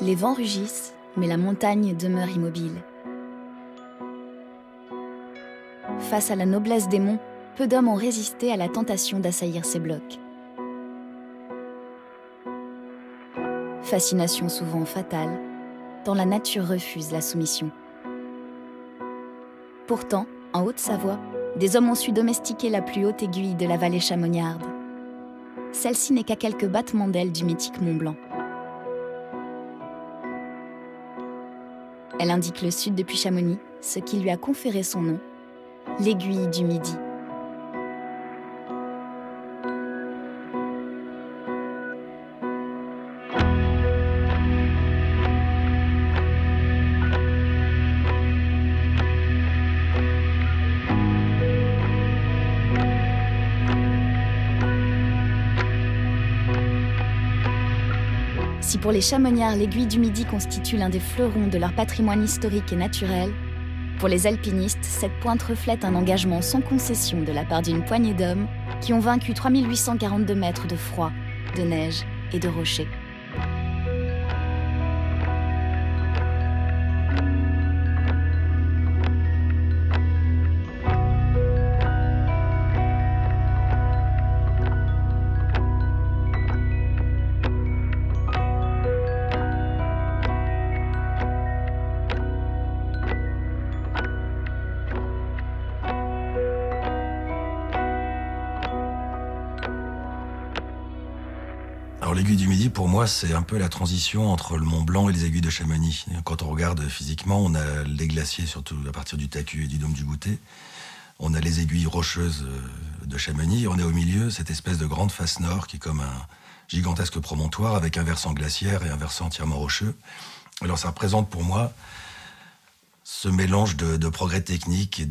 Les vents rugissent, mais la montagne demeure immobile. Face à la noblesse des monts, peu d'hommes ont résisté à la tentation d'assaillir ces blocs. Fascination souvent fatale, tant la nature refuse la soumission. Pourtant, en Haute-Savoie, des hommes ont su domestiquer la plus haute aiguille de la vallée chamoniarde. Celle-ci n'est qu'à quelques battements d'ailes du mythique Mont Blanc. Elle indique le sud depuis Chamonix, ce qui lui a conféré son nom, l'aiguille du Midi. Si pour les chamoniards, l'aiguille du Midi constitue l'un des fleurons de leur patrimoine historique et naturel, pour les alpinistes, cette pointe reflète un engagement sans concession de la part d'une poignée d'hommes qui ont vaincu 3842 mètres de froid, de neige et de rochers. Alors l'aiguille du Midi, pour moi, c'est un peu la transition entre le Mont Blanc et les aiguilles de Chamonix. Quand on regarde physiquement, on a les glaciers, surtout à partir du Tacu et du Dôme du Goûter. On a les aiguilles rocheuses de Chamonix. Et on a au milieu cette espèce de grande face nord qui est comme un gigantesque promontoire avec un versant glaciaire et un versant entièrement rocheux. Alors ça représente pour moi ce mélange de progrès technique et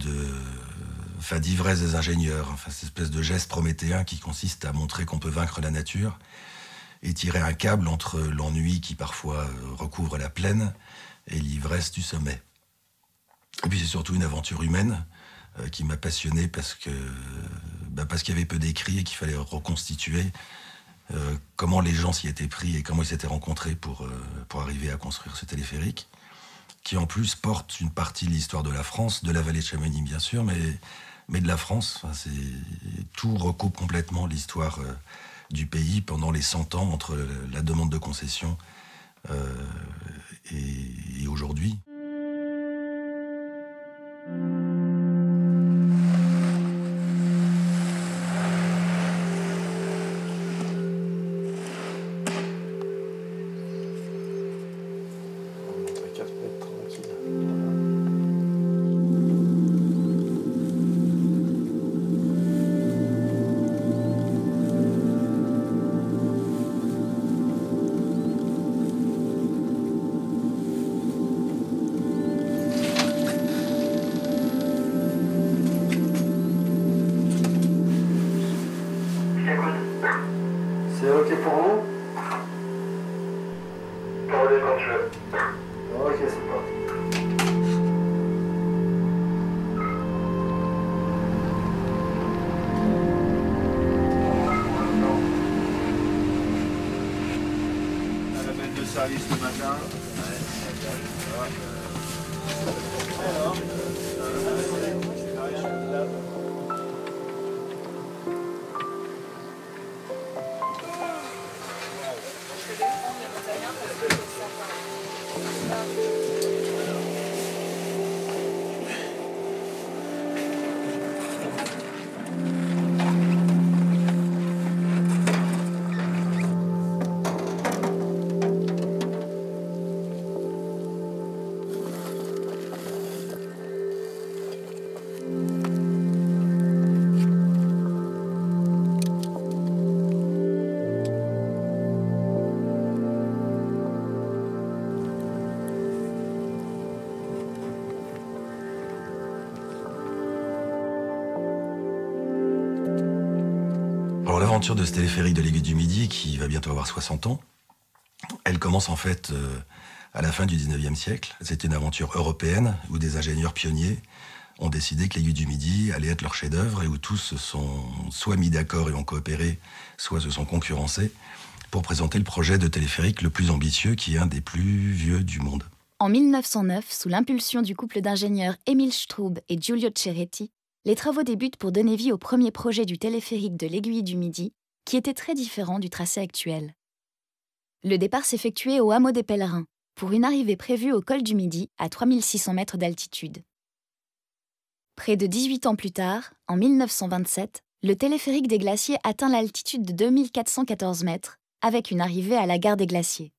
d'ivresse des ingénieurs. Enfin, cette espèce de geste prométhéen qui consiste à montrer qu'on peut vaincre la nature et tirer un câble entre l'ennui qui parfois recouvre la plaine et l'ivresse du sommet. Et puis c'est surtout une aventure humaine qui m'a passionné parce qu'il y avait peu d'écrits et qu'il fallait reconstituer comment les gens s'y étaient pris et comment ils s'étaient rencontrés pour arriver à construire ce téléphérique, qui en plus porte une partie de l'histoire de la France, de la vallée de Chamonix bien sûr, mais de la France. Enfin, tout recoupe complètement l'histoire du pays pendant les 100 ans entre la demande de concession et aujourd'hui. C'est ok pour vous? Parlez quand tu veux. Ok, c'est parti. À la bête de service ce matin. Alors Alors l'aventure de ce téléphérique de l'aiguille du Midi, qui va bientôt avoir 60 ans, elle commence en fait à la fin du 19e siècle. C'était une aventure européenne où des ingénieurs pionniers ont décidé que l'aiguille du Midi allait être leur chef-d'œuvre et où tous se sont soit mis d'accord et ont coopéré, soit se sont concurrencés pour présenter le projet de téléphérique le plus ambitieux, qui est un des plus vieux du monde. En 1909, sous l'impulsion du couple d'ingénieurs Émile Straub et Giulio Ceretti, les travaux débutent pour donner vie au premier projet du téléphérique de l'Aiguille du Midi, qui était très différent du tracé actuel. Le départ s'effectuait au hameau des Pèlerins, pour une arrivée prévue au col du Midi, à 3600 mètres d'altitude. Près de 18 ans plus tard, en 1927, le téléphérique des Glaciers atteint l'altitude de 2414 mètres, avec une arrivée à la gare des Glaciers.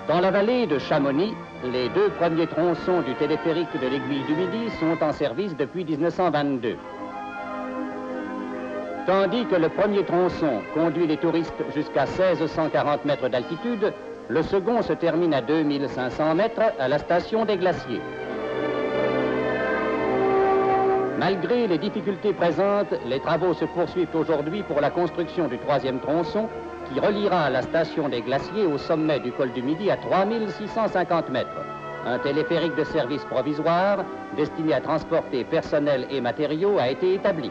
Dans la vallée de Chamonix, les 2 premiers tronçons du téléphérique de l'Aiguille du Midi sont en service depuis 1922. Tandis que le premier tronçon conduit les touristes jusqu'à 1640 mètres d'altitude, le second se termine à 2500 mètres à la station des Glaciers. Malgré les difficultés présentes, les travaux se poursuivent aujourd'hui pour la construction du 3e tronçon qui reliera la station des Glaciers au sommet du col du Midi à 3650 mètres. Un téléphérique de service provisoire destiné à transporter personnel et matériaux a été établi.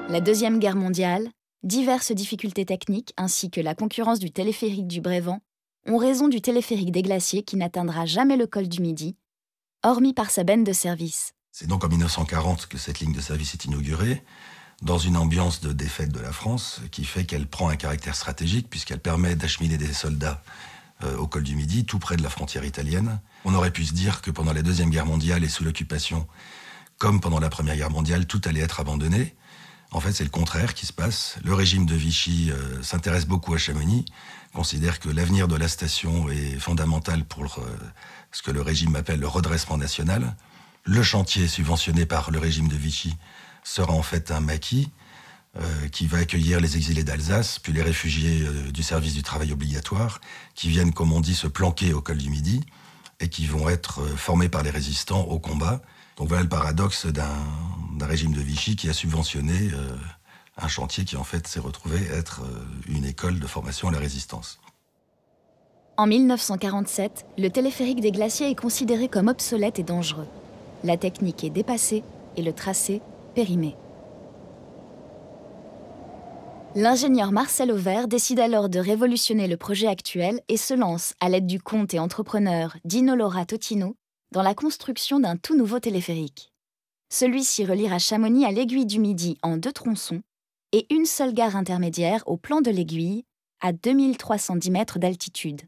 La Deuxième Guerre mondiale, diverses difficultés techniques ainsi que la concurrence du téléphérique du Brévent ont raison du téléphérique des Glaciers qui n'atteindra jamais le col du Midi, hormis par sa benne de service. C'est donc en 1940 que cette ligne de service est inaugurée, dans une ambiance de défaite de la France qui fait qu'elle prend un caractère stratégique puisqu'elle permet d'acheminer des soldats au col du Midi, tout près de la frontière italienne. On aurait pu se dire que pendant la Deuxième Guerre mondiale et sous l'occupation, comme pendant la Première Guerre mondiale, tout allait être abandonné. En fait, c'est le contraire qui se passe. Le régime de Vichy s'intéresse beaucoup à Chamonix, considère que l'avenir de la station est fondamental pour ce que le régime appelle le redressement national. Le chantier subventionné par le régime de Vichy sera en fait un maquis qui va accueillir les exilés d'Alsace, puis les réfugiés du service du travail obligatoire, qui viennent, comme on dit, se planquer au col du Midi et qui vont être formés par les résistants au combat. Donc voilà le paradoxe d'un régime de Vichy qui a subventionné un chantier qui en fait s'est retrouvé être une école de formation à la résistance. En 1947, le téléphérique des Glaciers est considéré comme obsolète et dangereux. La technique est dépassée et le tracé périmé. L'ingénieur Marcel Auvert décide alors de révolutionner le projet actuel et se lance, à l'aide du comte et entrepreneur Dino Laura Totino, dans la construction d'un tout nouveau téléphérique. Celui-ci reliera Chamonix à l'Aiguille du Midi en 2 tronçons et une seule gare intermédiaire au plan de l'Aiguille, à 2310 mètres d'altitude.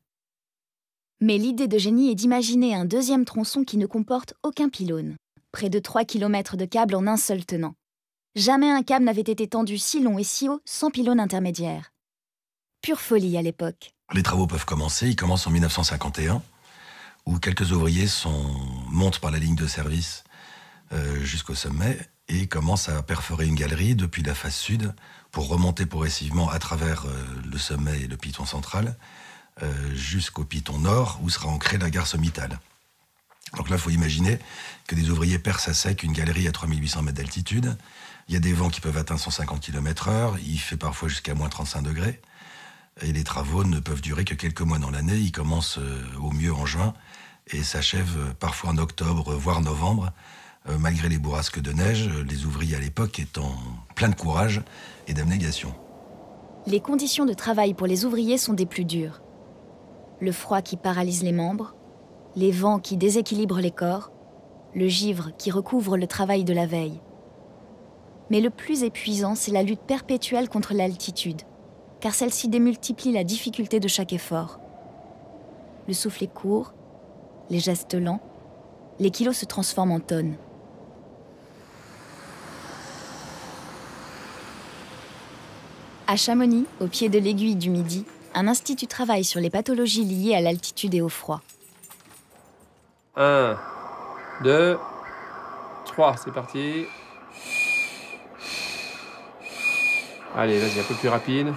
Mais l'idée de génie est d'imaginer un 2e tronçon qui ne comporte aucun pylône. Près de 3 km de câbles en un seul tenant. Jamais un câble n'avait été tendu si long et si haut sans pylône intermédiaire. Pure folie à l'époque. Les travaux peuvent commencer, ils commencent en 1951, où quelques ouvriers montent par la ligne de service jusqu'au sommet et commencent à perforer une galerie depuis la face sud pour remonter progressivement à travers le sommet et le piton central jusqu'au piton nord où sera ancrée la gare sommitale. Donc là, il faut imaginer que des ouvriers percent à sec une galerie à 3800 mètres d'altitude. Il y a des vents qui peuvent atteindre 150 km/h, il fait parfois jusqu'à moins 35 degrés. Et les travaux ne peuvent durer que quelques mois dans l'année. Ils commencent au mieux en juin et s'achèvent parfois en octobre, voire novembre. Malgré les bourrasques de neige, les ouvriers à l'époque étant pleins de courage et d'abnégation. Les conditions de travail pour les ouvriers sont des plus dures. Le froid qui paralyse les membres, les vents qui déséquilibrent les corps, le givre qui recouvre le travail de la veille. Mais le plus épuisant, c'est la lutte perpétuelle contre l'altitude, car celle-ci démultiplie la difficulté de chaque effort. Le souffle est court, les gestes lents, les kilos se transforment en tonnes. À Chamonix, au pied de l'Aiguille du Midi, un institut travaille sur les pathologies liées à l'altitude et au froid. 1, 2, 3, c'est parti. Allez, vas-y, un peu plus rapide.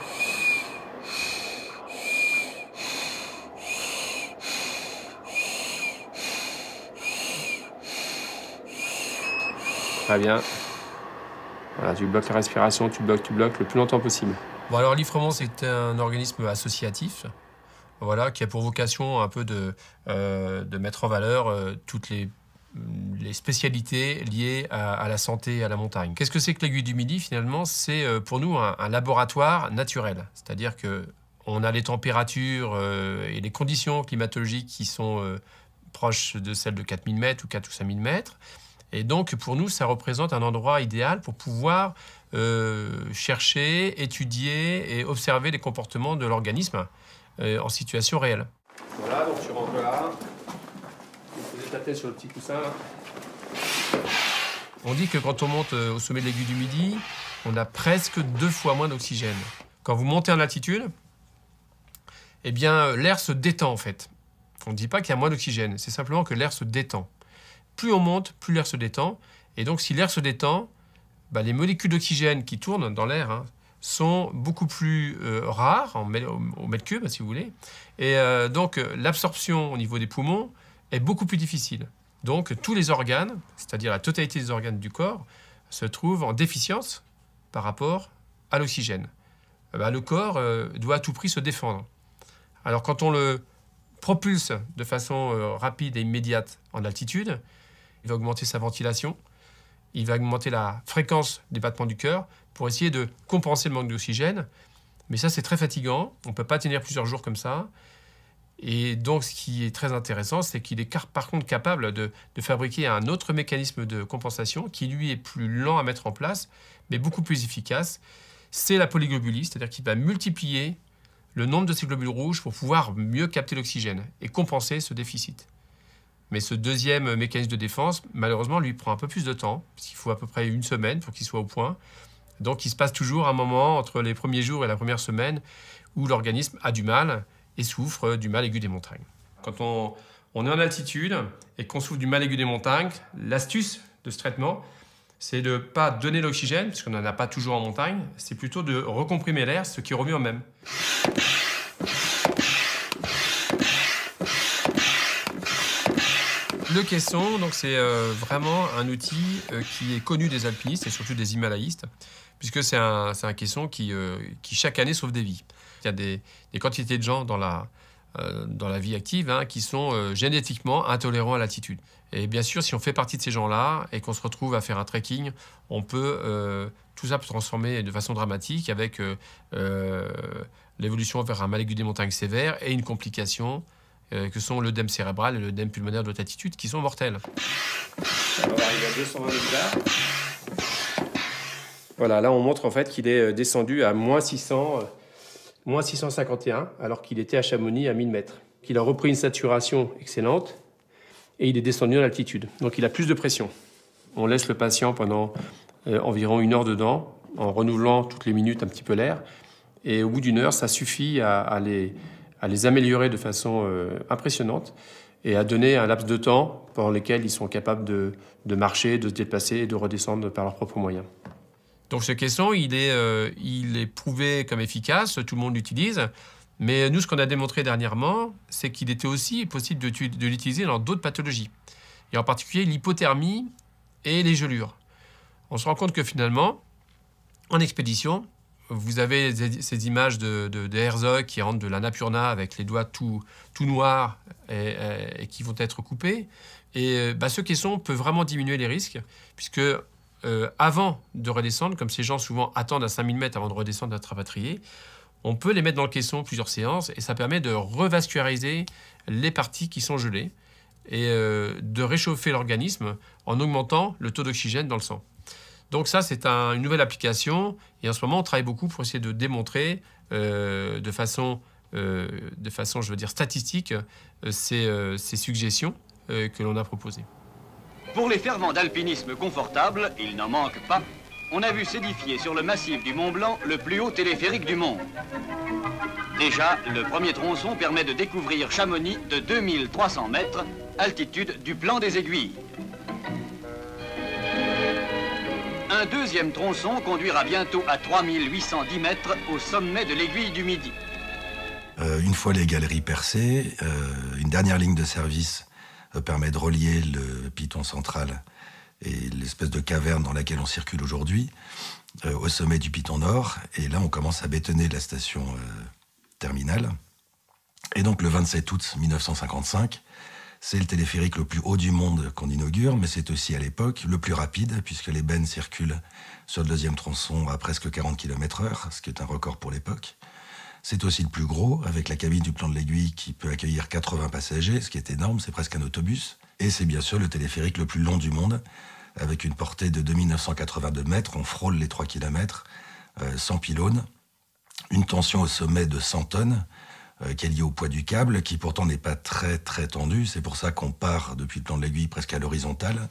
Très bien. Voilà, tu bloques la respiration, tu bloques le plus longtemps possible. Bon, alors l'IFREMONT, c'est un organisme associatif, voilà, qui a pour vocation un peu de mettre en valeur toutes les les spécialités liées à la santé et à la montagne. Qu'est-ce que c'est que l'aiguille du Midi finalement? C'est pour nous un laboratoire naturel. C'est-à-dire qu'on a les températures et les conditions climatologiques qui sont proches de celles de 4000 mètres ou 4 ou 5000 mètres. Et donc pour nous, ça représente un endroit idéal pour pouvoir chercher, étudier et observer les comportements de l'organisme en situation réelle. Voilà, donc tu rentres là. Tu poses ta tête sur le petit coussin là. On dit que quand on monte au sommet de l'aiguille du Midi, on a presque 2 fois moins d'oxygène. Quand vous montez en altitude, eh bien l'air se détend en fait. On ne dit pas qu'il y a moins d'oxygène, c'est simplement que l'air se détend. Plus on monte, plus l'air se détend. Et donc si l'air se détend, les molécules d'oxygène qui tournent dans l'air sont beaucoup plus rares au mètre cube, si vous voulez. Et donc l'absorption au niveau des poumons est beaucoup plus difficile. Donc tous les organes, c'est-à-dire la totalité des organes du corps, se trouvent en déficience par rapport à l'oxygène. Le corps doit à tout prix se défendre. Alors quand on le propulse de façon rapide et immédiate en altitude, il va augmenter sa ventilation, il va augmenter la fréquence des battements du cœur pour essayer de compenser le manque d'oxygène. Mais ça, c'est très fatigant. On ne peut pas tenir plusieurs jours comme ça. Et donc, ce qui est très intéressant, c'est qu'il est par contre capable de fabriquer un autre mécanisme de compensation qui, lui, est plus lent à mettre en place, mais beaucoup plus efficace. C'est la polyglobulie, c'est-à-dire qu'il va multiplier le nombre de ces globules rouges pour pouvoir mieux capter l'oxygène et compenser ce déficit. Mais ce deuxième mécanisme de défense, malheureusement, lui prend un peu plus de temps, puisqu'il faut à peu près 1 semaine pour qu'il soit au point. Donc, il se passe toujours un moment entre les premiers jours et la première semaine où l'organisme a du mal et souffre du mal aigu des montagnes. Quand on est en altitude et qu'on souffre du mal aigu des montagnes, l'astuce de ce traitement, c'est de ne pas donner l'oxygène, puisqu'on n'en a pas toujours en montagne, c'est plutôt de recomprimer l'air, ce qui revient au même. Le caisson, donc c'est vraiment un outil qui est connu des alpinistes et surtout des himalayistes, puisque c'est un caisson qui chaque année sauve des vies. Il y a des quantités de gens dans la vie active qui sont génétiquement intolérants à l'altitude. Et bien sûr, si on fait partie de ces gens-là et qu'on se retrouve à faire un trekking, tout ça peut se transformer de façon dramatique avec l'évolution vers un mal aigu des montagnes sévère et une complication que sont l'œdème cérébral et l'œdème pulmonaire de haute altitude, qui sont mortels. On va arriver à 220 000 bars. Voilà, là on montre en fait qu'il est descendu à moins 651, alors qu'il était à Chamonix à 1000 mètres. Il a repris une saturation excellente et il est descendu en altitude. Donc il a plus de pression. On laisse le patient pendant environ 1 heure dedans, en renouvelant toutes les minutes un petit peu l'air. Et au bout d'1 heure, ça suffit à les améliorer de façon impressionnante et à donner un laps de temps pendant lequel ils sont capables de marcher, de se déplacer et de redescendre par leurs propres moyens. Donc ce caisson, il est prouvé comme efficace, tout le monde l'utilise, mais nous, ce qu'on a démontré dernièrement, c'est qu'il était aussi possible de l'utiliser dans d'autres pathologies, et en particulier l'hypothermie et les gelures. On se rend compte que finalement, en expédition, vous avez ces images de Herzog qui rentrent de l'Annapurna avec les doigts tout noirs et qui vont être coupés. Et ce caisson peut vraiment diminuer les risques, puisque avant de redescendre, comme ces gens souvent attendent à 5000 mètres avant de redescendre d'être rapatriés, on peut les mettre dans le caisson plusieurs séances et ça permet de revasculariser les parties qui sont gelées et de réchauffer l'organisme en augmentant le taux d'oxygène dans le sang. Donc ça, c'est une nouvelle application. Et en ce moment, on travaille beaucoup pour essayer de démontrer de façon, je veux dire, statistique ces suggestions que l'on a proposées. Pour les fervents d'alpinisme confortable, il n'en manque pas, on a vu s'édifier sur le massif du Mont Blanc le plus haut téléphérique du monde. Déjà, le premier tronçon permet de découvrir Chamonix de 2300 mètres, altitude du plan des Aiguilles. Un deuxième tronçon conduira bientôt à 3810 mètres au sommet de l'aiguille du Midi. Une fois les galeries percées, une dernière ligne de service permet de relier le piton central et l'espèce de caverne dans laquelle on circule aujourd'hui au sommet du piton nord. Et là, on commence à bétonner la station terminale. Et donc, le 27 août 1955, C'est le téléphérique le plus haut du monde qu'on inaugure, mais c'est aussi à l'époque le plus rapide, puisque les bennes circulent sur le deuxième tronçon à presque 40 km/h, ce qui est un record pour l'époque. C'est aussi le plus gros, avec la cabine du plan de l'Aiguille qui peut accueillir 80 passagers, ce qui est énorme, c'est presque un autobus. Et c'est bien sûr le téléphérique le plus long du monde, avec une portée de 2982 mètres, on frôle les 3 km, sans pylône, une tension au sommet de 100 tonnes, qui est liée au poids du câble, qui pourtant n'est pas très très tendu. C'est pour ça qu'on part depuis le plan de l'Aiguille presque à l'horizontale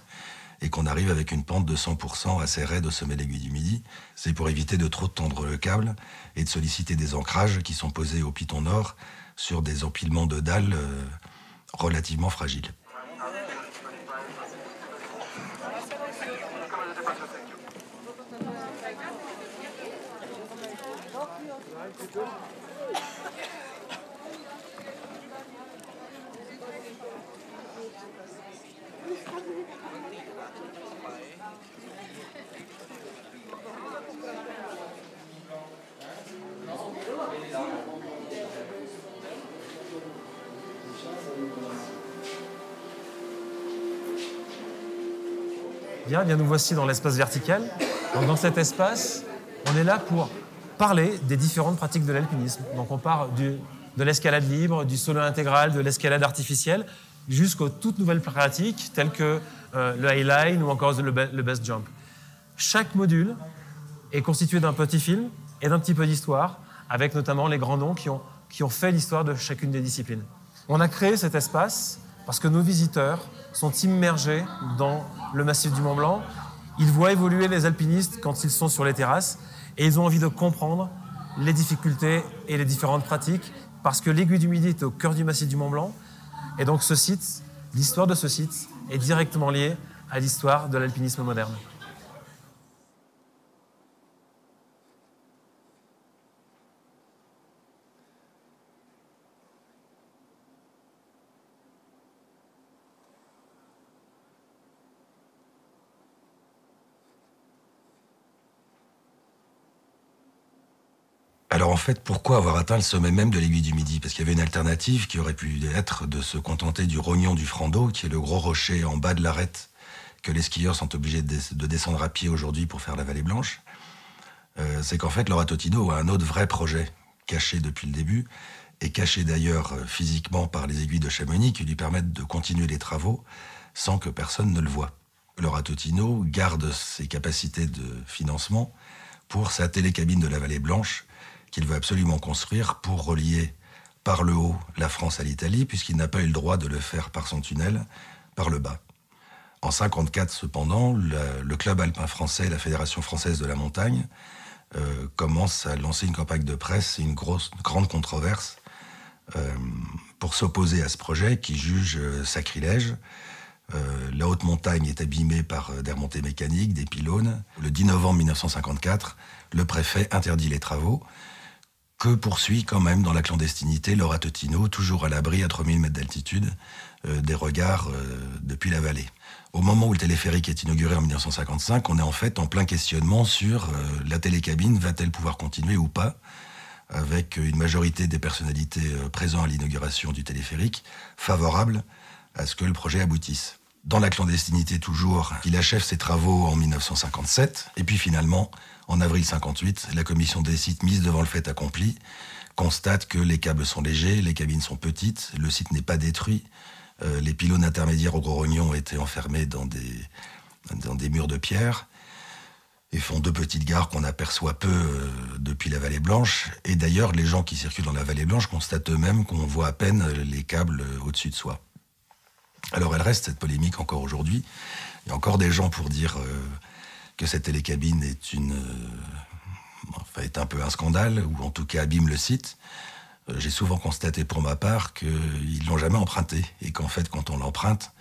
et qu'on arrive avec une pente de 100% assez raide au sommet de l'Aiguille du Midi. C'est pour éviter de trop tendre le câble et de solliciter des ancrages qui sont posés au piton nord sur des empilements de dalles relativement fragiles. Bien, nous voici dans l'espace vertical. Donc, dans cet espace, on est là pour parler des différentes pratiques de l'alpinisme. Donc on part de l'escalade libre, du solo intégral, de l'escalade artificielle, jusqu'aux toutes nouvelles pratiques telles que le highline ou encore le best jump. Chaque module est constitué d'un petit film et d'un petit peu d'histoire, avec notamment les grands noms qui ont fait l'histoire de chacune des disciplines. On a créé cet espace parce que nos visiteurs sont immergés dans le massif du Mont-Blanc. Ils voient évoluer les alpinistes quand ils sont sur les terrasses et ils ont envie de comprendre les difficultés et les différentes pratiques parce que l'Aiguille du Midi est au cœur du massif du Mont-Blanc et donc ce site, l'histoire de ce site est directement liée à l'histoire de l'alpinisme moderne. Alors en fait, pourquoi avoir atteint le sommet même de l'Aiguille du Midi? Parce qu'il y avait une alternative qui aurait pu être de se contenter du rognon du Frando, qui est le gros rocher en bas de l'arête que les skieurs sont obligés de descendre à pied aujourd'hui pour faire la Vallée Blanche. C'est qu'en fait, Laura Totino a un autre vrai projet, caché depuis le début, et caché d'ailleurs physiquement par les aiguilles de Chamonix, qui lui permettent de continuer les travaux sans que personne ne le voie. Laura Totino garde ses capacités de financement pour sa télécabine de la Vallée Blanche, qu'il veut absolument construire pour relier par le haut la France à l'Italie, puisqu'il n'a pas eu le droit de le faire par son tunnel, par le bas. En 1954, cependant, le club alpin français et la Fédération française de la montagne commencent à lancer une campagne de presse et une grande controverse pour s'opposer à ce projet qui juge sacrilège. La haute montagne est abîmée par des remontées mécaniques, des pylônes. Le 10 novembre 1954, le préfet interdit les travaux, que poursuit quand même dans la clandestinité Laura Totino, toujours à l'abri à 3000 mètres d'altitude, des regards depuis la vallée. Au moment où le téléphérique est inauguré en 1955, on est en fait en plein questionnement sur la télécabine, va-t-elle pouvoir continuer ou pas, avec une majorité des personnalités présentes à l'inauguration du téléphérique favorables à ce que le projet aboutisse. Dans la clandestinité toujours, il achève ses travaux en 1957, et puis finalement, en avril 58, la commission des sites mise devant le fait accompli constate que les câbles sont légers, les cabines sont petites, le site n'est pas détruit, les pylônes intermédiaires au Gros Rognon ont été enfermés dans des murs de pierre et font deux petites gares qu'on aperçoit peu depuis la Vallée Blanche. Et d'ailleurs, les gens qui circulent dans la Vallée Blanche constatent eux-mêmes qu'on voit à peine les câbles au-dessus de soi. Alors elle reste cette polémique encore aujourd'hui. Il y a encore des gens pour dire que cette télécabine est un peu un scandale, ou en tout cas abîme le site. J'ai souvent constaté pour ma part qu'ils ne l'ont jamais emprunté, et qu'en fait quand on l'emprunte,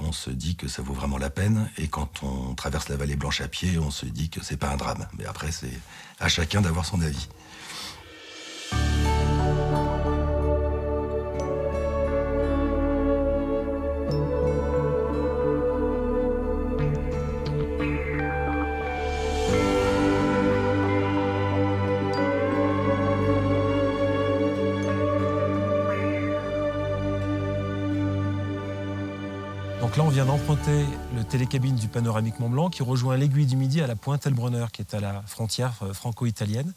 on se dit que ça vaut vraiment la peine, et quand on traverse la Vallée Blanche à pied, on se dit que c'est pas un drame. Mais après, c'est à chacun d'avoir son avis. Donc là, on vient d'emprunter le télécabine du panoramique Mont-Blanc qui rejoint l'aiguille du Midi à la pointe Elbronner, qui est à la frontière franco-italienne.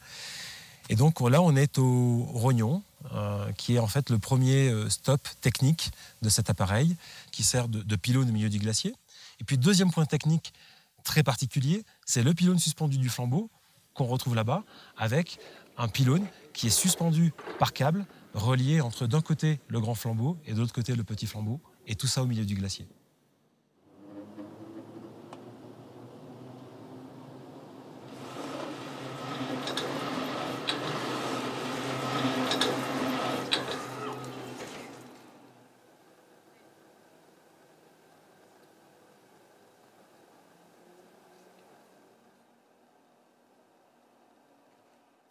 Et donc là, on est au Rognon, qui est en fait le premier stop technique de cet appareil, qui sert de pylône au milieu du glacier. Et puis, deuxième point technique très particulier, c'est le pylône suspendu du flambeau, qu'on retrouve là-bas, avec un pylône qui est suspendu par câble, relié entre d'un côté le grand flambeau et de l'autre côté le petit flambeau, et tout ça au milieu du glacier.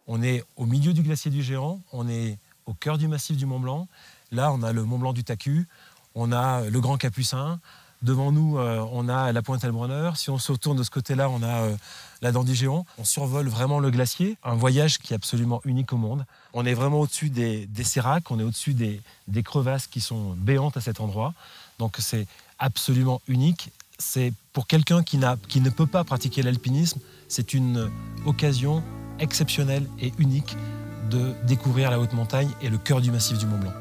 On est au milieu du glacier du Géant, on est au cœur du massif du Mont-Blanc. Là, on a le Mont-Blanc du Tacu, on a le Grand Capucin. Devant nous, on a la pointe Elbronner. Si on se retourne de ce côté-là, on a la Dent du Géant. On survole vraiment le glacier, un voyage qui est absolument unique au monde. On est vraiment au-dessus des séracs, on est au-dessus des crevasses qui sont béantes à cet endroit. Donc c'est absolument unique. C'est pour quelqu'un qui ne peut pas pratiquer l'alpinisme, c'est une occasion exceptionnelle et unique de découvrir la haute montagne et le cœur du massif du Mont-Blanc.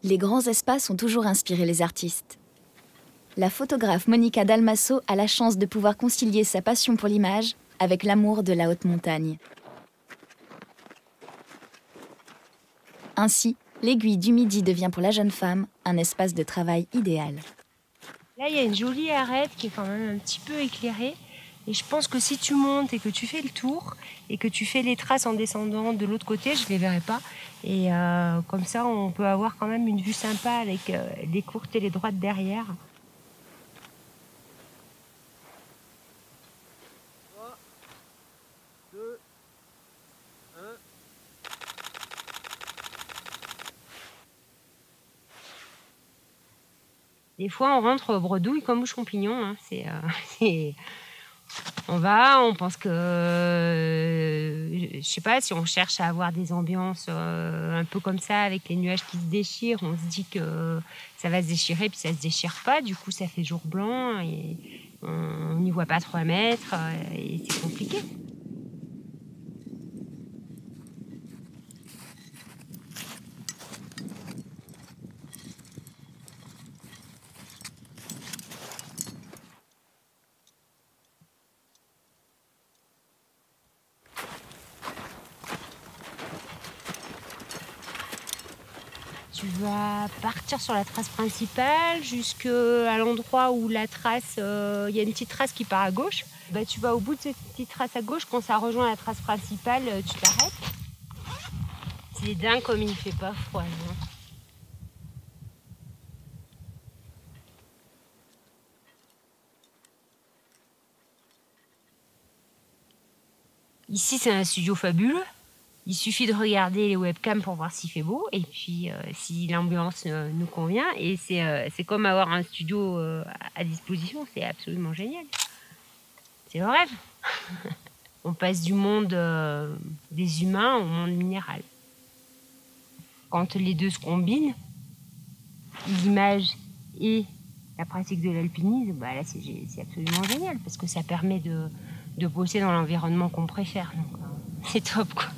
Les grands espaces ont toujours inspiré les artistes. La photographe Monica Dalmasso a la chance de pouvoir concilier sa passion pour l'image avec l'amour de la haute montagne. Ainsi, l'aiguille du Midi devient pour la jeune femme un espace de travail idéal. Là, il y a une jolie arête qui est quand même un petit peu éclairée. Et je pense que si tu montes et que tu fais le tour et que tu fais les traces en descendant de l'autre côté, je ne les verrai pas. Et comme ça, on peut avoir quand même une vue sympa avec les courtes et les droites derrière. Des fois, on rentre bredouille comme au champignon. Hein. On va, on pense que, je sais pas, si on cherche à avoir des ambiances un peu comme ça, avec les nuages qui se déchirent, on se dit que ça va se déchirer, puis ça se déchire pas. Du coup, ça fait jour blanc et on n'y voit pas 3 mètres et c'est compliqué. Tu vas partir sur la trace principale jusqu'à l'endroit où la trace, y a une petite trace qui part à gauche. Bah, tu vas au bout de cette petite trace à gauche, quand ça rejoint la trace principale, tu t'arrêtes. C'est dingue comme il ne fait pas froid. Non. Ici, c'est un studio fabuleux. Il suffit de regarder les webcams pour voir s'il fait beau et puis si l'ambiance nous convient. Et c'est comme avoir un studio à disposition, c'est absolument génial. C'est le rêve. On passe du monde des humains au monde minéral. Quand les deux se combinent, l'image et la pratique de l'alpinisme, bah là c'est absolument génial parce que ça permet de bosser dans l'environnement qu'on préfère. Donc c'est top, quoi.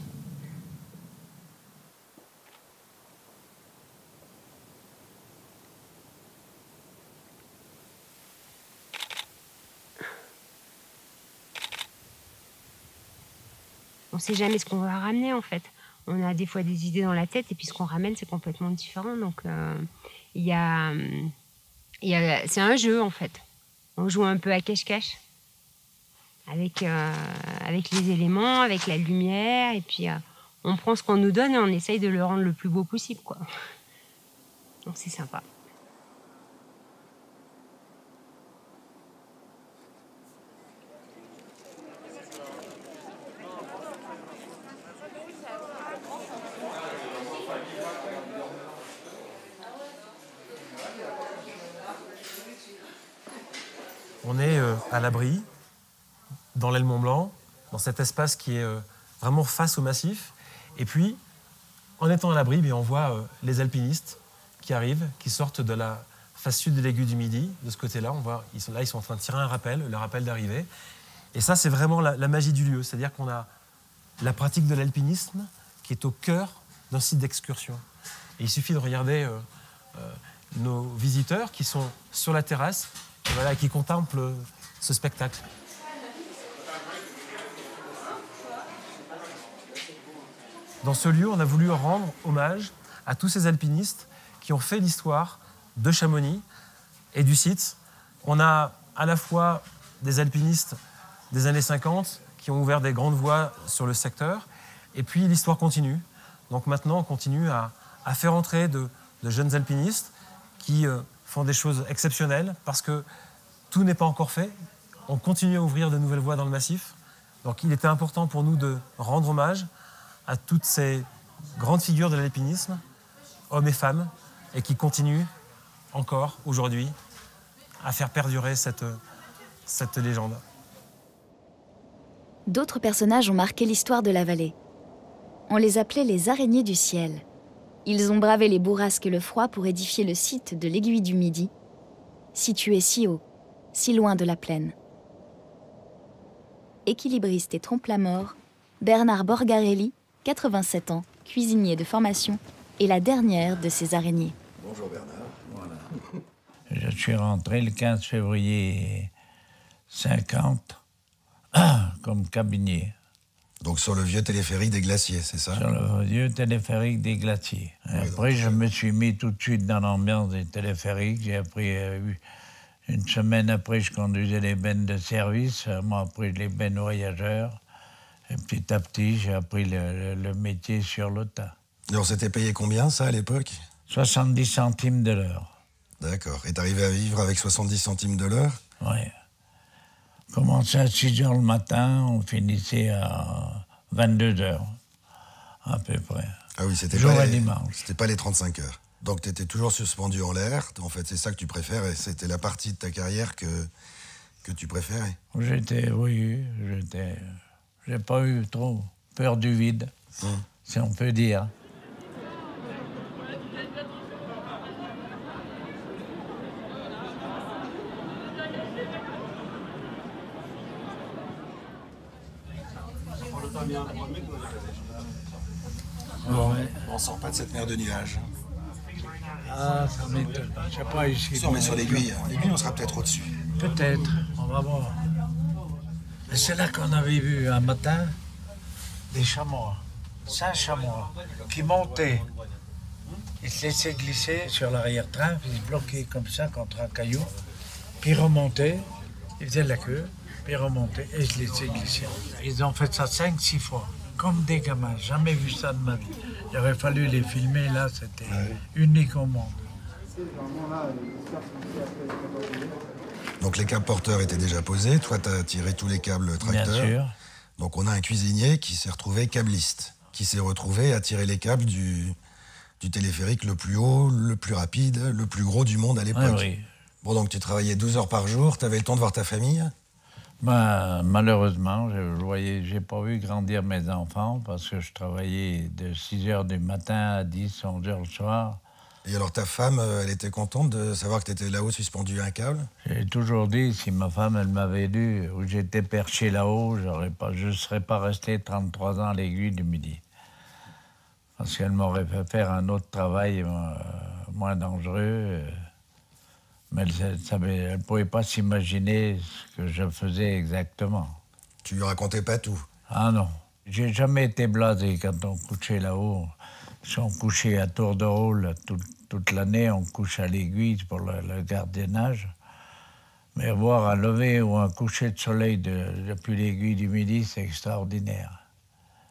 On ne sait jamais ce qu'on va ramener, en fait. On a des fois des idées dans la tête et puis ce qu'on ramène, c'est complètement différent. Donc, c'est un jeu, en fait. On joue un peu à cache-cache avec les éléments, avec la lumière. Et puis, on prend ce qu'on nous donne et on essaye de le rendre le plus beau possible, quoi. Donc, c'est sympa. On est à l'abri, dans l'aile Mont-Blanc, dans cet espace qui est vraiment face au massif. Et puis, en étant à l'abri, on voit les alpinistes qui arrivent, qui sortent de la face sud de l'aiguille du Midi. De ce côté-là, on voit, ils sont en train de tirer un rappel, le rappel d'arrivée. Et ça, c'est vraiment la magie du lieu. C'est-à-dire qu'on a la pratique de l'alpinisme qui est au cœur d'un site d'excursion. Et il suffit de regarder nos visiteurs qui sont sur la terrasse, et voilà, qui contemplent ce spectacle. Dans ce lieu, on a voulu rendre hommage à tous ces alpinistes qui ont fait l'histoire de Chamonix et du site. On a à la fois des alpinistes des années 50 qui ont ouvert des grandes voies sur le secteur, et puis l'histoire continue. Donc maintenant, on continue à faire entrer de jeunes alpinistes qui font des choses exceptionnelles parce que tout n'est pas encore fait. On continue à ouvrir de nouvelles voies dans le massif. Donc il était important pour nous de rendre hommage à toutes ces grandes figures de l'alpinisme, hommes et femmes, et qui continuent encore aujourd'hui à faire perdurer cette légende. D'autres personnages ont marqué l'histoire de la vallée. On les appelait les araignées du ciel. Ils ont bravé les bourrasques et le froid pour édifier le site de l'aiguille du Midi, situé si haut, si loin de la plaine. Équilibriste et trompe-la-mort, Bernard Borgarelli, 87 ans, cuisinier de formation, est la dernière de ces araignées. Bonjour Bernard. Voilà. Je suis rentré le 15 février 50 comme cabinier. Donc sur le vieux téléphérique des glaciers, c'est ça? Sur le vieux téléphérique des glaciers. Oui, après, je me suis mis tout de suite dans l'ambiance des téléphériques. J'ai appris, une semaine après, je conduisais les bennes de service. Moi, après, les bennes voyageurs. Et petit à petit, j'ai appris le métier sur le tas. Et on s'était payé combien, ça, à l'époque? 70 centimes de l'heure. D'accord. Et t'arrivais à vivre avec 70 centimes de l'heure? Oui. On commençait à 6 heures le matin, on finissait à 22 heures, à peu près. Ah oui, c'était pas les 35 heures. Donc t'étais toujours suspendu en l'air. En fait, c'est ça que tu préfères et c'était la partie de ta carrière que tu préférais? J'ai pas eu trop peur du vide, si on peut dire. On sort pas de cette mer de nuages. Ah, ça m'étonne. Je sais pas ici. Si on met sur l'aiguille, on sera peut-être au-dessus. Peut-être, on va voir. Mais c'est là qu'on avait vu un matin des chamois, 5 chamois, qui montaient. Ils se laissaient glisser sur l'arrière-train, ils se bloquaient comme ça contre un caillou, puis remontaient, ils faisaient la queue, puis remontaient et se laissaient glisser. Ils ont fait ça 5-6 fois, comme des gamins, jamais vu ça de ma vie. Il aurait fallu les filmer, là, c'était unique au monde. Donc les câbles porteurs étaient déjà posés, toi tu as tiré tous les câbles tracteurs. Bien sûr. Donc on a un cuisinier qui s'est retrouvé câbliste. qui s'est retrouvé à tirer les câbles du téléphérique le plus haut, le plus rapide, le plus gros du monde à l'époque. Oui. Bon, donc tu travaillais 12 heures par jour, tu avais le temps de voir ta famille? Ben, malheureusement, j'ai pas vu grandir mes enfants parce que je travaillais de 6 heures du matin à 10, 11 heures le soir. Et alors ta femme, elle était contente de savoir que tu étais là-haut suspendu à un câble? J'ai toujours dit, si ma femme, elle m'avait vu où j'étais perché là-haut, je ne serais pas resté 33 ans à l'Aiguille du Midi. Parce qu'elle m'aurait fait faire un autre travail moins dangereux. Mais elle ne pouvait pas s'imaginer ce que je faisais exactement. Tu lui racontais pas tout? Ah non. J'ai jamais été blasé quand on couchait là-haut. Si on couchait à tour de rôle toute l'année, on couche à l'Aiguille pour le gardiennage. Mais voir un lever ou un coucher de soleil depuis l'Aiguille du Midi, c'est extraordinaire.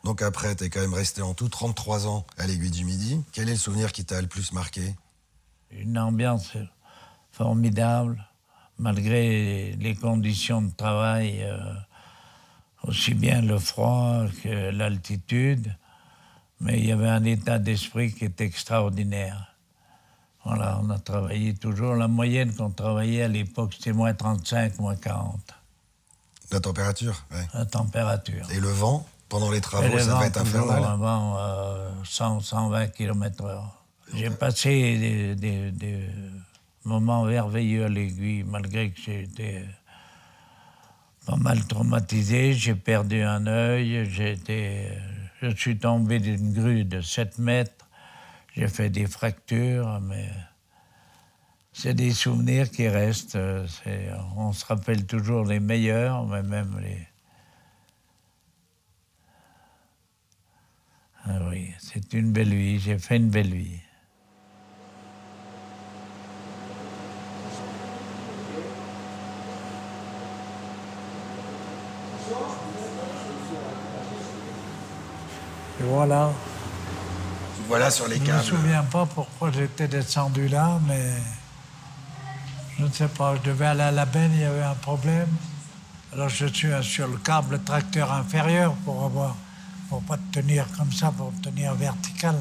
Donc après, t'es quand même resté en tout 33 ans à l'Aiguille du Midi. Quel est le souvenir qui t'a le plus marqué? Une ambiance formidable, malgré les conditions de travail, aussi bien le froid que l'altitude. Mais il y avait un état d'esprit qui était extraordinaire. Voilà, on a travaillé toujours. La moyenne qu'on travaillait à l'époque, c'était moins 35, moins 40. La température? Ouais. La température. Et le vent? Pendant les travaux, ça devait être infernal. Un vent 100-120 km/h. J'ai passé des moments merveilleux à l'Aiguille, malgré que j'ai été pas mal traumatisé. J'ai perdu un œil, je suis tombé d'une grue de 7 mètres. J'ai fait des fractures, mais c'est des souvenirs qui restent. On se rappelle toujours les meilleurs, mais même les... Ah oui, c'est une belle vie, j'ai fait une belle vie. Et voilà. Voilà sur les câbles. Je ne me souviens pas pourquoi j'étais descendu là, mais je ne sais pas. Je devais aller à la benne, il y avait un problème. Alors je suis sur le câble tracteur inférieur pour pas tenir comme ça, pour tenir vertical.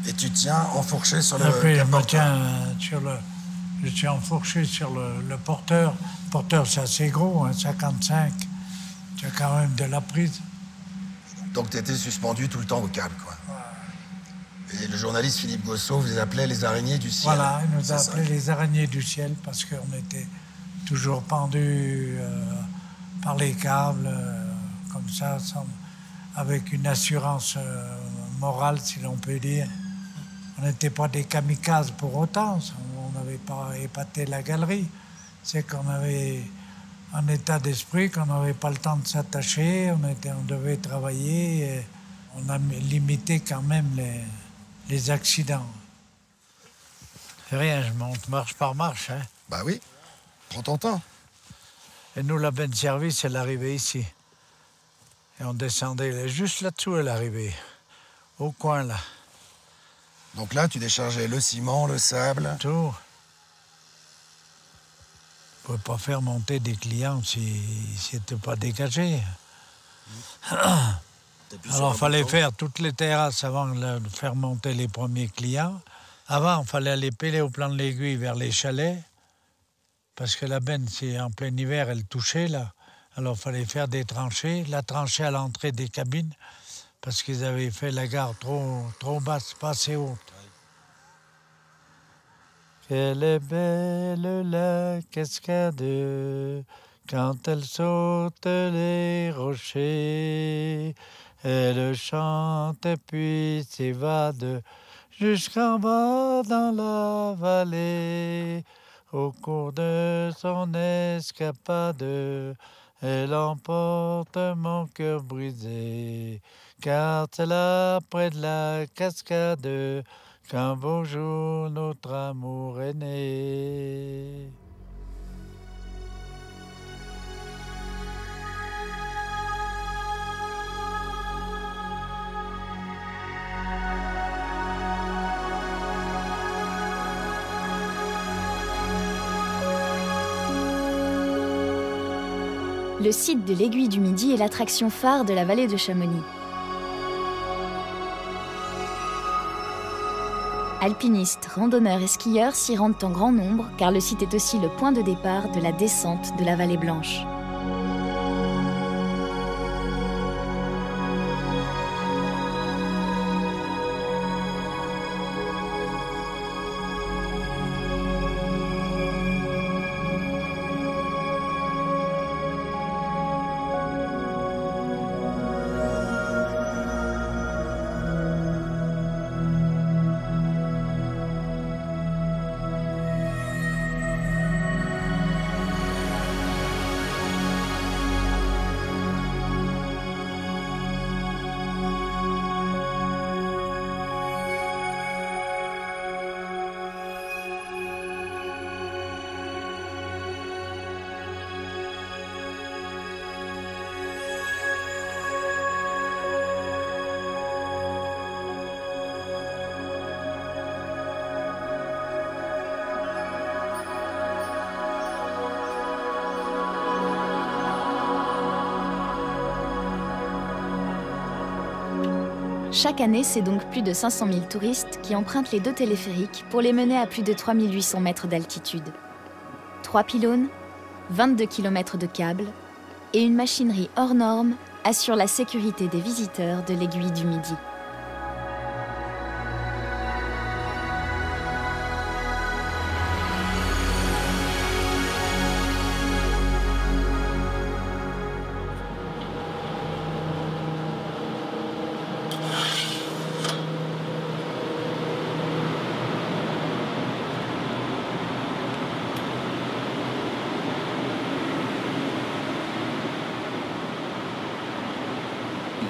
Et tu tiens enfourché sur le je suis enfourché sur le porteur. Le porteur, c'est assez gros, hein, 55. Tu as quand même de la prise. Donc tu étais suspendu tout le temps au câble, quoi. Et le journaliste Philippe Gossot vous appelait les araignées du ciel. Voilà, il nous appelait les araignées du ciel parce qu'on était toujours pendus par les câbles, comme ça, avec une assurance morale, si l'on peut dire. On n'était pas des kamikazes pour autant, on n'avait pas épaté la galerie. C'est qu'on avait un état d'esprit, qu'on n'avait pas le temps de s'attacher, on devait travailler, et on a limité quand même les accidents. C'est rien, je monte marche par marche. Hein. Bah oui, prends ton temps. Et nous, la benne service, elle arrivait ici. Et on descendait juste là-dessous, elle arrivait, au coin là. Donc là, tu déchargeais le ciment, le sable. Tout. On ne pouvait pas faire monter des clients s'ils n'étaient pas dégagés. Alors, il fallait faire toutes les terrasses avant de faire monter les premiers clients. Avant, il fallait aller péler au plan de l'Aiguille vers les chalets, parce que la benne, si en plein hiver, elle touchait, là. Alors, il fallait faire des tranchées, la tranchée à l'entrée des cabines, parce qu'ils avaient fait la gare trop basse, pas assez haute. Quelle est belle la cascade quand elle saute les rochers. Elle chante puis s'évade jusqu'en bas dans la vallée. Au cours de son escapade, elle emporte mon cœur brisé. Car c'est là près de la cascade qu'un beau jour notre amour est né. Le site de l'Aiguille du Midi est l'attraction phare de la vallée de Chamonix. Alpinistes, randonneurs et skieurs s'y rendent en grand nombre car le site est aussi le point de départ de la descente de la Vallée Blanche. Chaque année, c'est donc plus de 500 000 touristes qui empruntent les 2 téléphériques pour les mener à plus de 3800 mètres d'altitude. 3 pylônes, 22 km de câbles et une machinerie hors norme assurent la sécurité des visiteurs de l'Aiguille du Midi.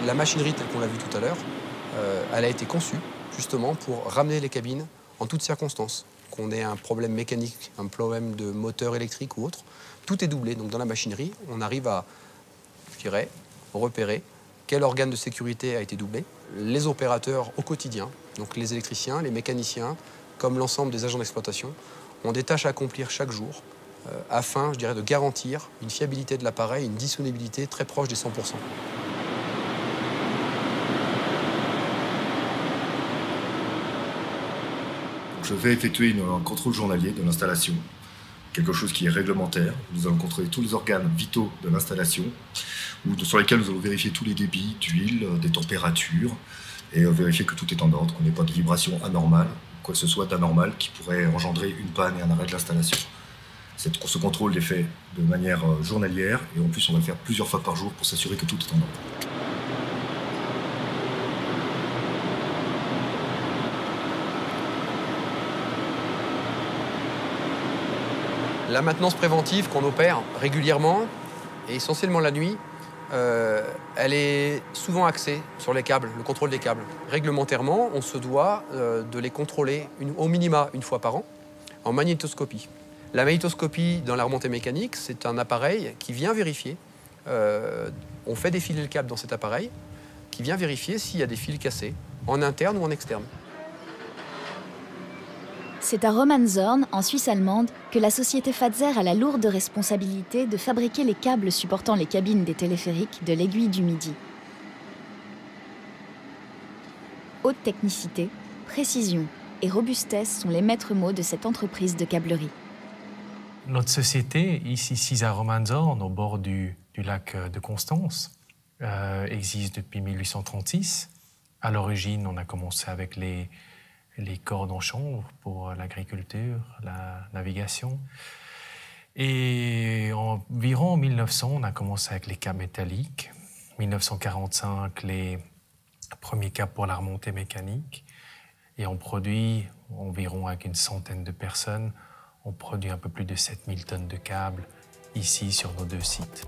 La machinerie telle qu'on l'a vu tout à l'heure, elle a été conçue justement pour ramener les cabines en toutes circonstances. Qu'on ait un problème mécanique, un problème de moteur électrique ou autre, tout est doublé. Donc dans la machinerie, on arrive à, je dirais, repérer quel organe de sécurité a été doublé. Les opérateurs au quotidien, donc les électriciens, les mécaniciens, comme l'ensemble des agents d'exploitation, ont des tâches à accomplir chaque jour afin, je dirais, de garantir une fiabilité de l'appareil, une disponibilité très proche des 100%. Je vais effectuer un contrôle journalier de l'installation, quelque chose qui est réglementaire. Nous allons contrôler tous les organes vitaux de l'installation, sur lesquels nous allons vérifier tous les débits d'huile, des températures, et vérifier que tout est en ordre, qu'on n'ait pas de vibration anormale, quoi que ce soit d'anormal qui pourrait engendrer une panne et un arrêt de l'installation. Ce contrôle est fait de manière journalière, et en plus on va le faire plusieurs fois par jour pour s'assurer que tout est en ordre. La maintenance préventive qu'on opère régulièrement, et essentiellement la nuit, elle est souvent axée sur les câbles, le contrôle des câbles. Réglementairement, on se doit de les contrôler au minima une fois par an, en magnétoscopie. La magnétoscopie dans la remontée mécanique, c'est un appareil qui vient vérifier, on fait défiler le câble dans cet appareil, qui vient vérifier s'il y a des fils cassés, en interne ou en externe. C'est à Romanshorn, en Suisse allemande, que la société Fazer a la lourde responsabilité de fabriquer les câbles supportant les cabines des téléphériques de l'Aiguille du Midi. Haute technicité, précision et robustesse sont les maîtres mots de cette entreprise de câblerie. Notre société, ici à Romanshorn, au bord du lac de Constance, existe depuis 1836. À l'origine, on a commencé avec les cordes en chanvre pour l'agriculture, la navigation. Et environ en 1900, on a commencé avec les câbles métalliques. 1945, les premiers câbles pour la remontée mécanique. Et on produit environ avec une centaine de personnes, on produit un peu plus de 7000 tonnes de câbles ici sur nos 2 sites.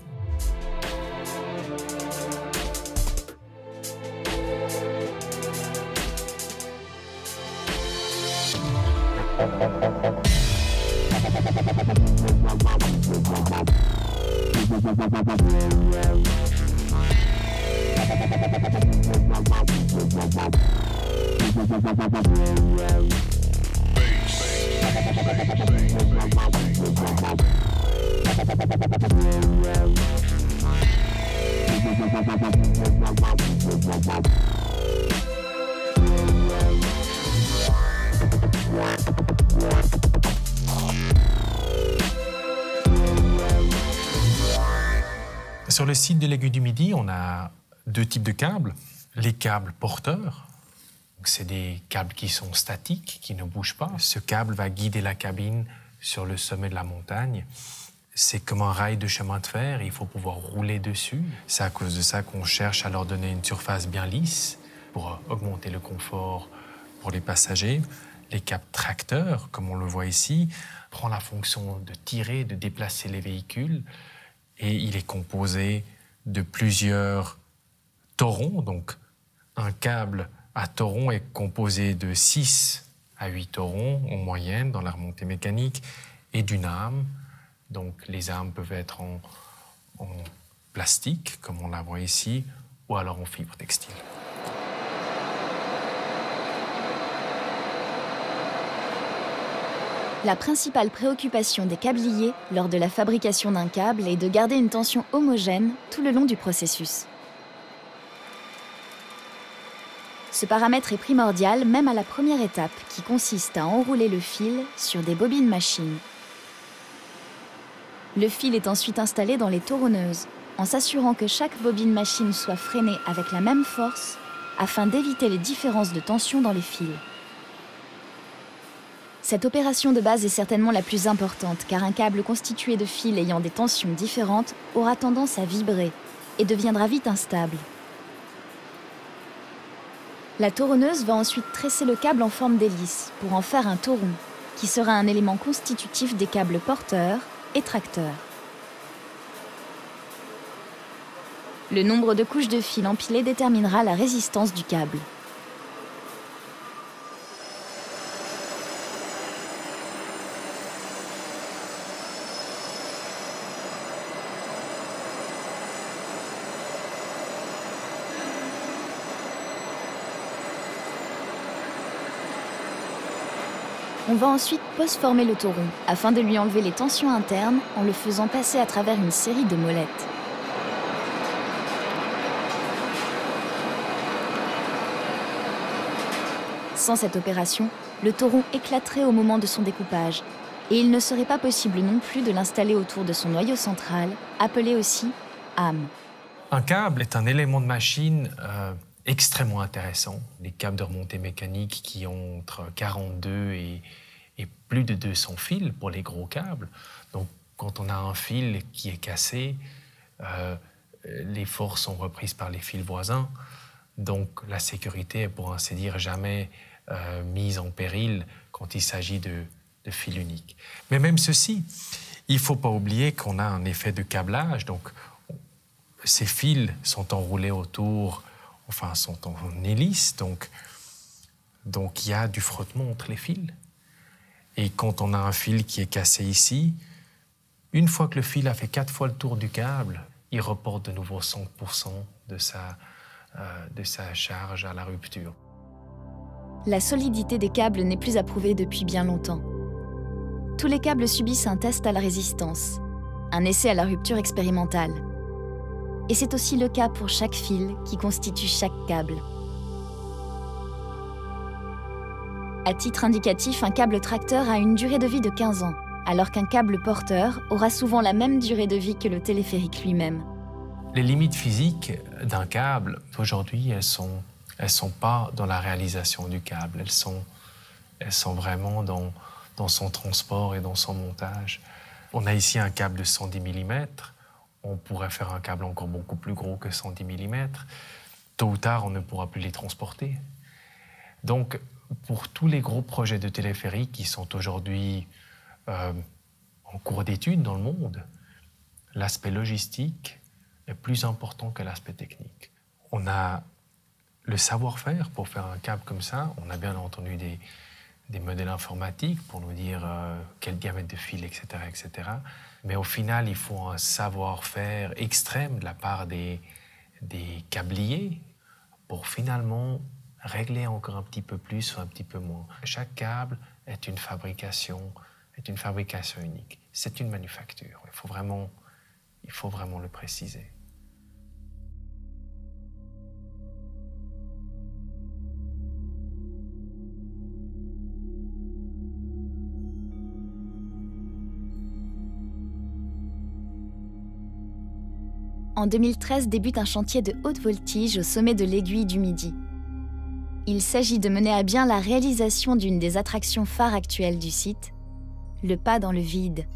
Sur le site de l'Aiguille du Midi, on a 2 types de câbles. Les câbles porteurs, c'est des câbles qui sont statiques, qui ne bougent pas. Ce câble va guider la cabine sur le sommet de la montagne. C'est comme un rail de chemin de fer, il faut pouvoir rouler dessus. C'est à cause de ça qu'on cherche à leur donner une surface bien lisse pour augmenter le confort pour les passagers. Les câbles tracteurs, comme on le voit ici, prend la fonction de tirer, de déplacer les véhicules, et il est composé de plusieurs torons. Donc, un câble à toron est composé de 6 à 8 torons en moyenne dans la remontée mécanique et d'une âme. Donc, les âmes peuvent être en plastique, comme on la voit ici, ou alors en fibre textile. La principale préoccupation des câbliers lors de la fabrication d'un câble est de garder une tension homogène tout le long du processus. Ce paramètre est primordial même à la première étape qui consiste à enrouler le fil sur des bobines machines. Le fil est ensuite installé dans les toronneuses en s'assurant que chaque bobine machine soit freinée avec la même force afin d'éviter les différences de tension dans les fils. Cette opération de base est certainement la plus importante car un câble constitué de fils ayant des tensions différentes aura tendance à vibrer et deviendra vite instable. La toronneuse va ensuite tresser le câble en forme d'hélice pour en faire un toron qui sera un élément constitutif des câbles porteurs et tracteurs. Le nombre de couches de fil empilées déterminera la résistance du câble. On va ensuite post-former le toron afin de lui enlever les tensions internes en le faisant passer à travers une série de molettes. Sans cette opération, le toron éclaterait au moment de son découpage et il ne serait pas possible non plus de l'installer autour de son noyau central, appelé aussi âme. Un câble est un élément de machine extrêmement intéressant. Les câbles de remontée mécanique qui ont entre 42 et plus de 200 fils pour les gros câbles. Donc, quand on a un fil qui est cassé, les forces sont reprises par les fils voisins. Donc, la sécurité est, pour ainsi dire, jamais mise en péril quand il s'agit de fils uniques. Mais même ceci, il ne faut pas oublier qu'on a un effet de câblage. Donc, ces fils sont enroulés autour, enfin, sont en hélice, donc il y a du frottement entre les fils. Et quand on a un fil qui est cassé ici, une fois que le fil a fait 4 fois le tour du câble, il reporte de nouveau 100% de sa charge à la rupture. La solidité des câbles n'est plus approuvée depuis bien longtemps. Tous les câbles subissent un test à la résistance, un essai à la rupture expérimentale. Et c'est aussi le cas pour chaque fil qui constitue chaque câble. À titre indicatif, un câble tracteur a une durée de vie de 15 ans, alors qu'un câble porteur aura souvent la même durée de vie que le téléphérique lui-même. Les limites physiques d'un câble, aujourd'hui, elles sont pas dans la réalisation du câble, elles sont vraiment dans son transport et dans son montage. On a ici un câble de 110 mm, on pourrait faire un câble encore beaucoup plus gros que 110 mm. Tôt ou tard, on ne pourra plus les transporter. Donc, pour tous les gros projets de téléphérique qui sont aujourd'hui en cours d'étude dans le monde, l'aspect logistique est plus important que l'aspect technique. On a le savoir-faire pour faire un câble comme ça. On a bien entendu des modèles informatiques pour nous dire quel diamètre de fil, etc., etc. Mais au final, il faut un savoir-faire extrême de la part des câbliers pour finalement régler encore un petit peu plus ou un petit peu moins. Chaque câble est une fabrication unique. C'est une manufacture. Il faut vraiment le préciser. En 2013 débute un chantier de haute voltige au sommet de l'Aiguille du Midi. Il s'agit de mener à bien la réalisation d'une des attractions phares actuelles du site, le pas dans le vide.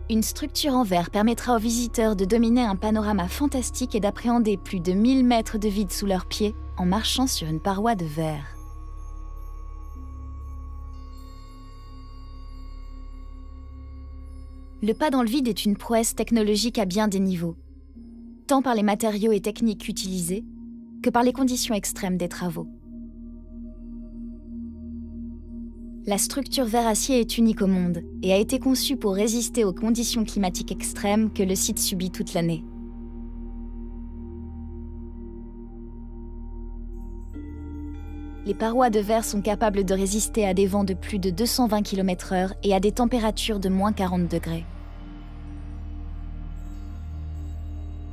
Une structure en verre permettra aux visiteurs de dominer un panorama fantastique et d'appréhender plus de 1000 mètres de vide sous leurs pieds en marchant sur une paroi de verre. Le pas dans le vide est une prouesse technologique à bien des niveaux, tant par les matériaux et techniques utilisés que par les conditions extrêmes des travaux. La structure verre-acier est unique au monde et a été conçue pour résister aux conditions climatiques extrêmes que le site subit toute l'année. Les parois de verre sont capables de résister à des vents de plus de 220 km/h et à des températures de moins 40 degrés.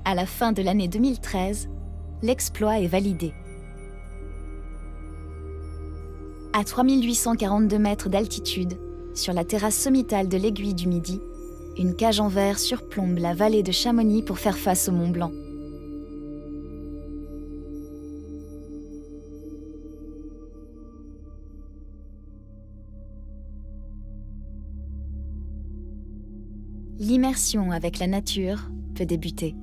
À la fin de l'année 2013, l'exploit est validé. À 3842 mètres d'altitude, sur la terrasse sommitale de l'Aiguille du Midi, une cage en verre surplombe la vallée de Chamonix pour faire face au Mont Blanc. L'immersion avec la nature peut débuter.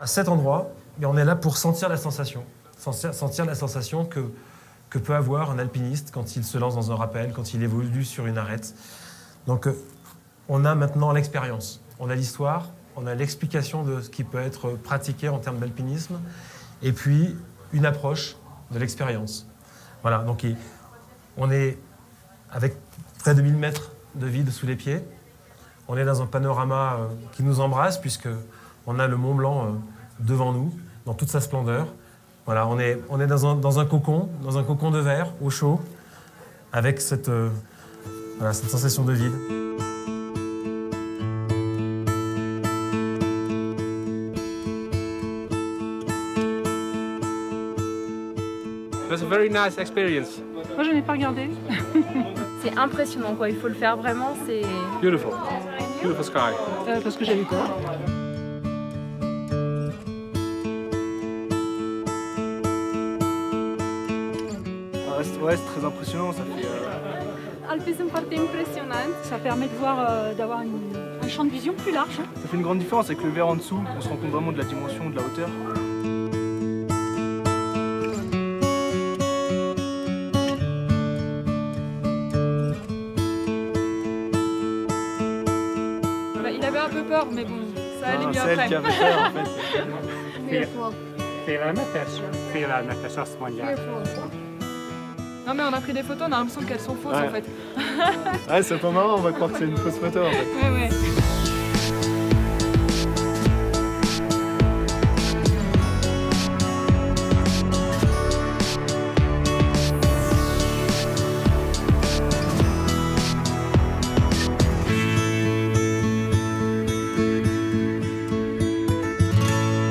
À cet endroit, on est là pour sentir la sensation. Sentir la sensation que peut avoir un alpiniste quand il se lance dans un rappel, quand il évolue sur une arête. Donc on a maintenant l'expérience, on a l'histoire, on a l'explication de ce qui peut être pratiqué en termes d'alpinisme, et puis une approche de l'expérience. Voilà, donc on est avec près de 1000 mètres de vide sous les pieds. On est dans un panorama qui nous embrasse, puisqu'on a le Mont Blanc devant nous, dans toute sa splendeur. Voilà, on est dans un cocon de verre, au chaud, avec cette sensation de vide. It was a very nice experience. Moi, je n'ai pas regardé. C'est impressionnant, quoi. Il faut le faire vraiment, c'est... Beautiful. Beautiful sky. Parce que j'avais peur. Ouais, c'est très impressionnant, ça fait... Alpinisme foarte impressionnant. Ça permet de voir, d'avoir un champ de vision plus large. Ça fait une grande différence avec le verre en dessous, on se rend compte vraiment de la dimension, de la hauteur. Il avait un peu peur, mais bon, ça allait mieux après. C'est elle qui avait peur, en fait. Non mais on a pris des photos, on a l'impression qu'elles sont fausses en fait. Ouais, c'est pas marrant, on va croire que c'est une fausse photo en fait. Ouais.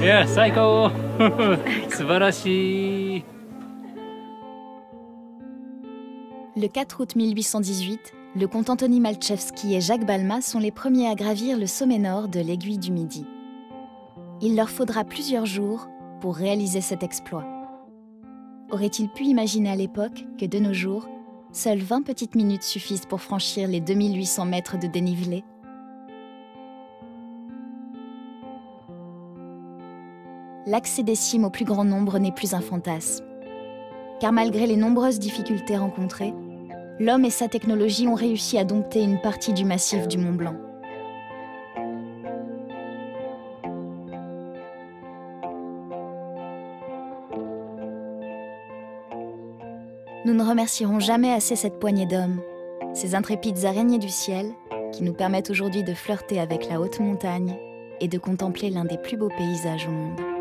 Yeah, psycho! Subarashi! Le 4 août 1818, le comte Antoni Malczewski et Jacques Balma sont les premiers à gravir le sommet nord de l'Aiguille du Midi. Il leur faudra plusieurs jours pour réaliser cet exploit. Aurait-il pu imaginer à l'époque que de nos jours, seules 20 petites minutes suffisent pour franchir les 2800 mètres de dénivelé? L'accès des cimes au plus grand nombre n'est plus un fantasme. Car malgré les nombreuses difficultés rencontrées, l'homme et sa technologie ont réussi à dompter une partie du massif du Mont Blanc. Nous ne remercierons jamais assez cette poignée d'hommes, ces intrépides araignées du ciel, qui nous permettent aujourd'hui de flirter avec la haute montagne et de contempler l'un des plus beaux paysages au monde.